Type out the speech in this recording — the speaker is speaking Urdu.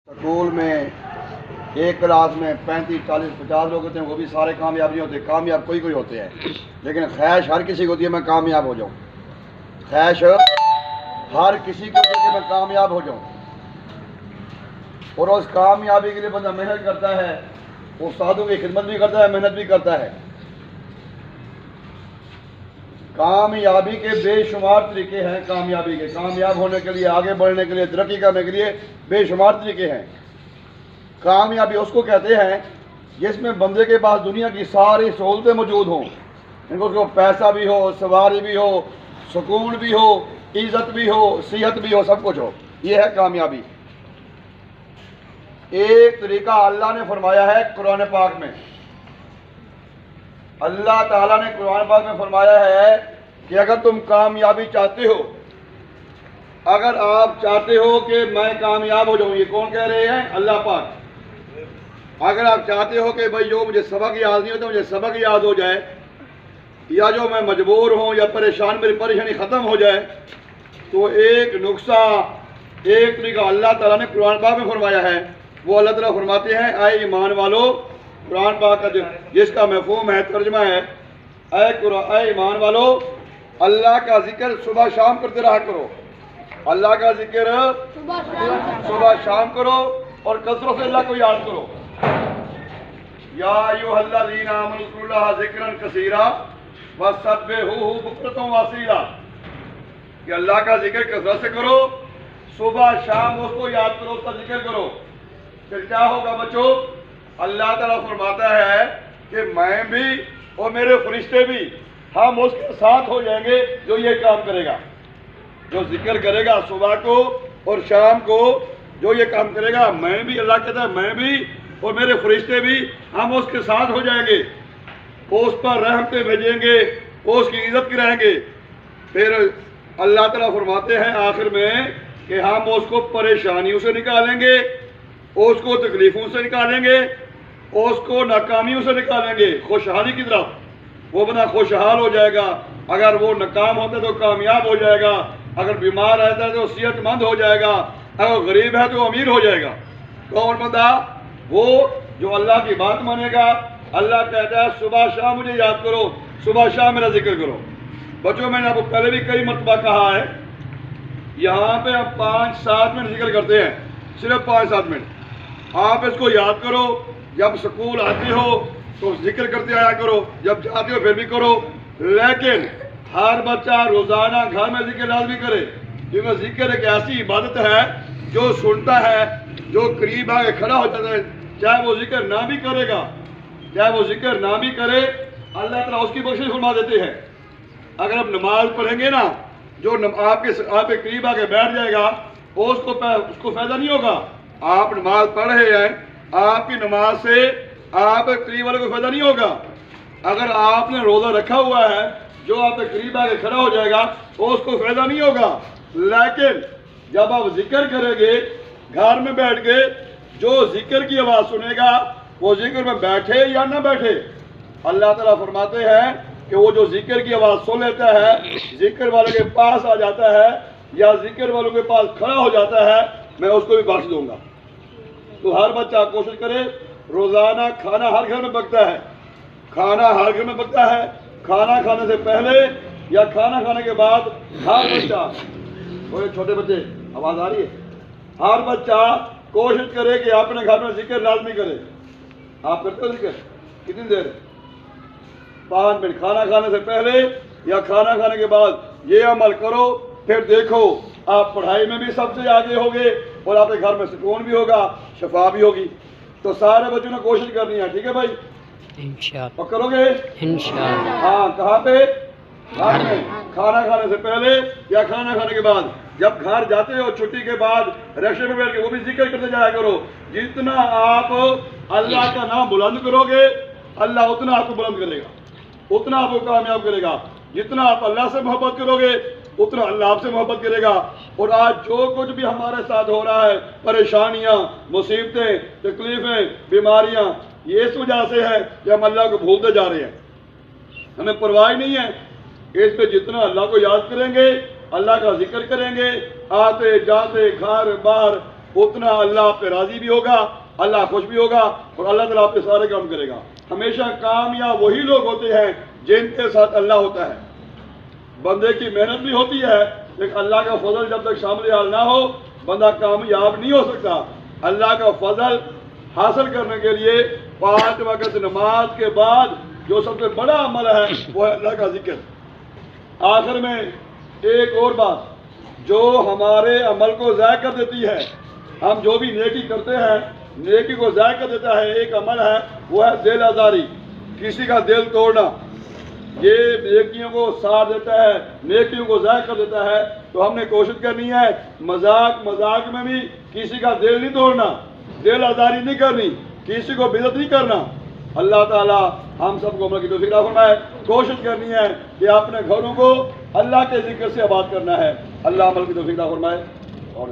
اسکول میں ایک کلاس میں 35 40 50 لوگ ہوتے ہیں، وہ بھی سارے کامیاب نہیں ہوتے، کامیاب کوئی ہوتے ہیں، لیکن خواہش ہر کسی کو ہوتی ہے میں کامیاب ہو جاؤں، خواہش ہر کسی کو ہوتی ہے کہ میں کامیاب ہو جاؤں، اور اس کامیابی کے لیے بندہ محنت کرتا ہے، استادوں کی خدمت بھی کرتا ہے، محنت بھی کرتا ہے۔ کامیابی کے بے شمار طریقے ہیں، کامیابی کے، کامیاب ہونے کے لیے، آگے بڑھنے کے لیے، ترقی کرنے کے لیے بے شمار طریقے ہیں۔ کامیابی اس کو کہتے ہیں جس میں بندے کے پاس دنیا کی ساری سہولتیں موجود ہوں، ان کو پیسہ بھی ہو، سواری بھی ہو، سکون بھی ہو، عزت بھی ہو، صحت بھی ہو، سب کچھ ہو، یہ ہے کامیابی۔ ایک طریقہ اللہ نے فرمایا ہے قرآن پاک میں، اللہ تعالیٰ نے قرآن پاک میں فرمایا ہے کہ اگر تم کامیابی چاہتے ہو، اگر آپ چاہتے ہو کہ میں کامیاب ہو جاؤں، یہ کون کہہ رہے ہیں؟ اللہ پاک۔ اگر آپ چاہتے ہو کہ بھائی جو مجھے سبق یاد نہیں ہوتا مجھے سبق یاد ہو جائے، یا جو میں مجبور ہوں یا پریشان میری پریشانی ختم ہو جائے، تو ایک نقصہ، ایک طریقہ اللہ تعالیٰ نے قرآن پاک میں فرمایا ہے۔ وہ اللہ تعالیٰ فرماتے ہیں اے ایمان والو، قرآن پاک کا جس کا مفہوم ہے، ترجمہ ہے، اے ایمان والو، اللہ کا ذکر صبح شام کرتے رہا کرو، اللہ کا ذکر صبح شام کرو اور کثرت سے اللہ کو یاد کرو۔ یا ایھا الذین آمنوا اذکروا اللہ ذکرا کثیرا وسبحوہ بکرۃ واصیلا، کہ اللہ کا ذکر کثرت سے کرو، صبح شام اس کو یاد کرو، اس کا ذکر کرو۔ پھر کیا ہوگا بچوں؟ اللہ تعالیٰ فرماتا ہے کہ میں بھی اور میرے فرشتے بھی ہم اس کے ساتھ ہو جائیں گے جو یہ کام کرے گا، جو ذکر کرے گا صبح کو اور شام کو، جو یہ کام کرے گا، میں بھی، اللہ کہتا ہے میں بھی اور میرے فرشتے بھی ہم اس کے ساتھ ہو جائیں گے، اس پر رحمتیں بھیجیں گے، اس کی عزت کرائیں گے۔ پھر اللہ تعالیٰ فرماتے ہیں آخر میں کہ ہم اس کو پریشانیوں سے نکالیں گے، اس کو تکلیفوں سے نکالیں گے، اس کو ناکامیوں سے نکالیں گے، خوشحالی کی طرف۔ وہ بندہ خوشحال ہو جائے گا، اگر وہ ناکام ہوتا ہے تو کامیاب ہو جائے گا، اگر بیمار رہتا ہے تو صحت مند ہو جائے گا، اگر غریب ہے تو امیر ہو جائے گا۔ کون بندہ؟ وہ جو اللہ کی بات مانے گا۔ اللہ کہتا ہے صبح شام مجھے یاد کرو، صبح شام میرا ذکر کرو۔ بچوں میں نے آپ کو پہلے بھی کئی مرتبہ کہا ہے، یہاں پہ ہم 5-7 منٹ ذکر کرتے ہیں، صرف 5-7 منٹ۔ آپ اس کو یاد کرو، جب سکول آتے ہو تو ذکر کرتے آیا کرو، جب جاتے ہو پھر بھی کرو، لیکن ہر بچہ روزانہ گھر میں ذکر لازمی کرے، کیونکہ ذکر ایک ایسی عبادت ہے جو سنتا ہے، جو قریب آ کے کھڑا ہو جاتا ہے، چاہے وہ ذکر نہ بھی کرے گا، چاہے وہ ذکر نہ بھی کرے، اللہ تعالیٰ اس کی بخشش فرما دیتے ہیں۔ اگر آپ نماز پڑھیں گے نا، جو آپ کے قریب آ کے بیٹھ جائے گا اس کو فائدہ نہیں ہوگا۔ آپ نماز پڑھ رہے ہیں، آپ کی نماز سے آپ کے قریب والے کو فائدہ نہیں ہوگا۔ اگر آپ نے روزہ رکھا ہوا ہے، جو آپ کے قریب آ کے کھڑا ہو جائے گا اس کو فائدہ نہیں ہوگا، لیکن جب آپ ذکر کریں گے گھر میں بیٹھ کے، جو ذکر کی آواز سنے گا وہ ذکر میں بیٹھے یا نہ بیٹھے، اللہ تعالیٰ فرماتے ہیں کہ وہ جو ذکر کی آواز سن لیتا ہے، ذکر والے کے پاس آ جاتا ہے یا ذکر والوں کے پاس کھڑا ہو جاتا ہے، میں اس کو بھی بخش دوں گا۔ تو ہر بچہ کوشش کرے، روزانہ کھانا ہر گھر میں پکتا ہے، کھانا ہر گھر میں پکتا ہے، کھانا کھانے سے پہلے یا کھانا کھانے کے بعد ہر بچہ، وہ چھوٹے بچے آواز آ رہی ہے، ہر بچہ کوشش کرے کہ اپنے گھر میں ذکر لازمی کرے۔ آپ کرتے ہو ذکر؟ کتنی دیر؟ 5 منٹ، کھانا کھانے سے پہلے یا کھانا کھانے کے بعد یہ عمل کرو، پھر دیکھو آپ پڑھائی میں بھی سب سے آگے ہوگے اور آپ کے گھر میں سکون بھی ہوگا، شفا بھی ہوگی۔ تو سارے بچوں نے کوشش کرنی ہے، ٹھیک ہے بھائی؟ انشاءاللہ اور کرو گے انشاءاللہ۔ ہاں، کہاں پہ؟ گھر میں، کھانا کھانے سے پہلے یا کھانا کھانے کے بعد۔ جب گھر جاتے ہو چھٹی کے بعد رکشے میں بیٹھ کے وہ بھی ذکر کرتے جایا کرو۔ جتنا آپ اللہ کا نام بلند کرو گے اللہ اتنا آپ کو بلند کرے گا، اتنا آپ کو کامیاب کرے گا۔ جتنا آپ اللہ سے محبت کرو گے اتنا اللہ آپ سے محبت کرے گا۔ اور آج جو کچھ بھی ہمارے ساتھ ہو رہا ہے، پریشانیاں، مصیبتیں، تکلیفیں، بیماریاں، یہ اس وجہ سے ہے کہ ہم اللہ کو بھولتے جا رہے ہیں، ہمیں پرواہ نہیں ہے۔ اس پہ جتنا اللہ کو یاد کریں گے، اللہ کا ذکر کریں گے، آتے جاتے گھر بار اتنا اللہ آپ پہ راضی بھی ہوگا، اللہ خوش بھی ہوگا، اور اللہ تعالیٰ آپ پہ سارے کام کرے گا۔ ہمیشہ کامیاب وہی لوگ ہوتے ہیں جن کے ساتھ اللہ ہوتا ہے۔ بندے کی محنت بھی ہوتی ہے، لیکن اللہ کا فضل جب تک شامل حال نہ ہو بندہ کامیاب نہیں ہو سکتا۔ اللہ کا فضل حاصل کرنے کے لیے 5 وقت نماز کے بعد جو سب سے بڑا عمل ہے وہ ہے اللہ کا ذکر۔ آخر میں ایک اور بات جو ہمارے عمل کو ضائع کر دیتی ہے، ہم جو بھی نیکی کرتے ہیں نیکی کو ضائع کر دیتا ہے، ایک عمل ہے وہ ہے دل آزاری، کسی کا دل توڑنا۔ یہ نیکیوں کو ساڑ دیتا ہے، نیکیوں کو ضائع کر دیتا ہے۔ تو ہم نے کوشش کرنی ہے مذاق میں بھی کسی کا دل نہیں توڑنا، دل آزاری نہیں کرنی، کسی کو بےعزت نہیں کرنا۔ اللہ تعالیٰ ہم سب کو عمل کی توفیق عطا فرمائے۔ کوشش کرنی ہے کہ اپنے گھروں کو اللہ کے ذکر سے آباد کرنا ہے۔ اللہ عمل کی توفیق عطا فرمائے۔ اور